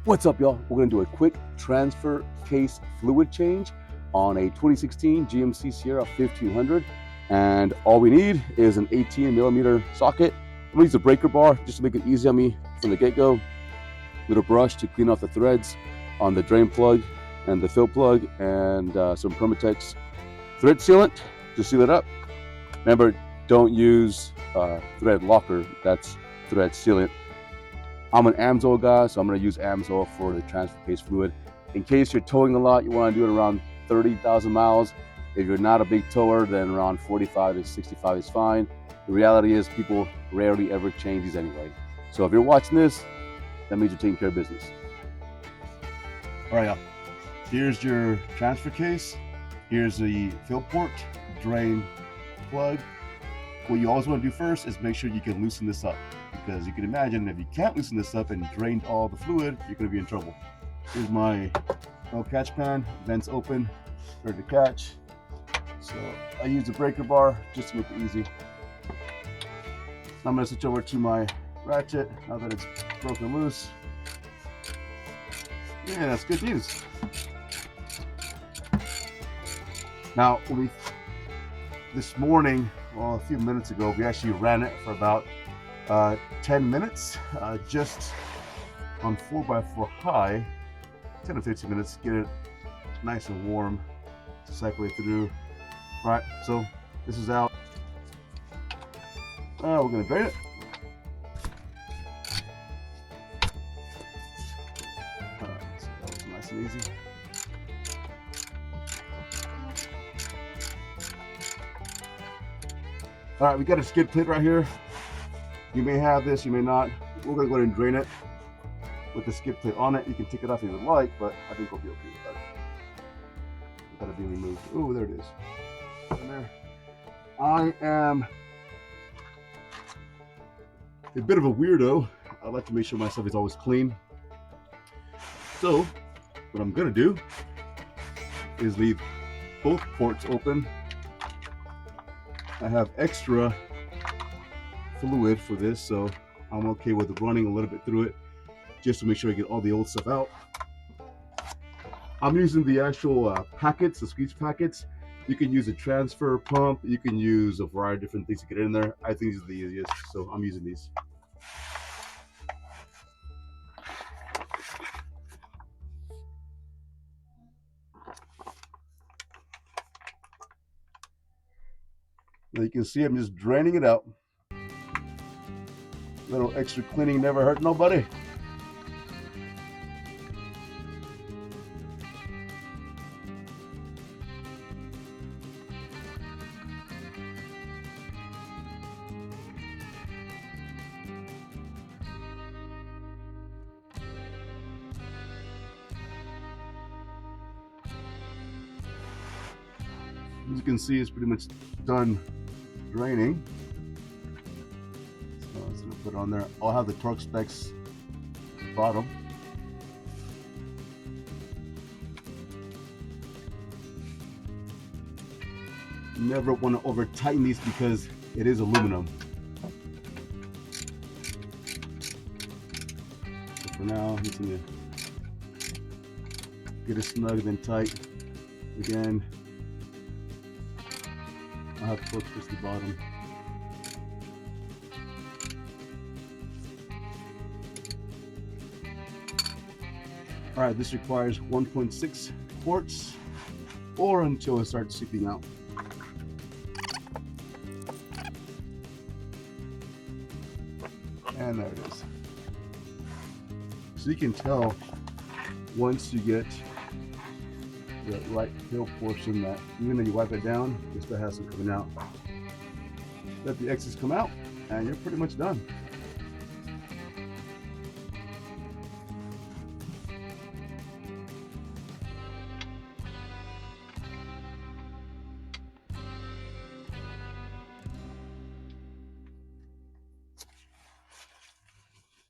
What's up, y'all? We're gonna do a quick transfer case fluid change on a 2016 GMC Sierra 1500, and all we need is an 18mm socket. I'm gonna use a breaker bar just to make it easy on me from the get-go. Little brush to clean off the threads on the drain plug and the fill plug, and some Permatex thread sealant to seal it up. Remember, don't use thread locker, that's thread sealant. I'm an Amsoil guy, so I'm going to use Amsoil for the transfer case fluid. In case you're towing a lot, you want to do it around 30,000 miles. If you're not a big tower, then around 45 to 65 is fine. The reality is people rarely ever change these anyway. So if you're watching this, that means you're taking care of business. All right, y'all. Here's your transfer case. Here's the fill port, drain, plug. What you always want to do first is make sure you can loosen this up, because you can imagine if you can't loosen this up and drained all the fluid, you're going to be in trouble. Here's my oil catch pan, vents open, ready to catch. So I use the breaker bar just to make it easy. Now I'm going to switch over to my ratchet now that it's broken loose. Yeah, that's good news. Now, this morning, well, a few minutes ago, we actually ran it for about 10 minutes, just on 4x4 high, 10 to 15 minutes, get it nice and warm to cycle it through. All right, so this is out. We're gonna drain it. All right, so that was nice and easy. All right, we got a skid plate right here. You may have this, you may not. We're gonna go ahead and drain it with the skid plate on it. You can take it off if you would like, but I think we'll be okay with that. Without it being removed. Oh, there it is. In there. I am a bit of a weirdo. I like to make sure my stuff is always clean. So, what I'm gonna do is leave both ports open. I have extra fluid for this, so I'm okay with running a little bit through it just to make sure I get all the old stuff out. I'm using the actual packets, the squeeze packets. You can use a transfer pump, you can use a variety of different things to get in there. I think these are the easiest, so I'm using these. Now you can see I'm just draining it out. A little extra cleaning never hurt nobody. As you can see, it's pretty much done draining. So I'm just gonna put it on there. I'll have the torque specs at the bottom. Never want to over tighten these because it is aluminum. So for now, I'm just gonna get it snug and tight. Again, I'll have torque specs at the bottom. All right, this requires 1.6 quarts or until it starts seeping out. And there it is. So you can tell once you get the right fill portion that even though you wipe it down, it still has some coming out. Let the excess come out and you're pretty much done.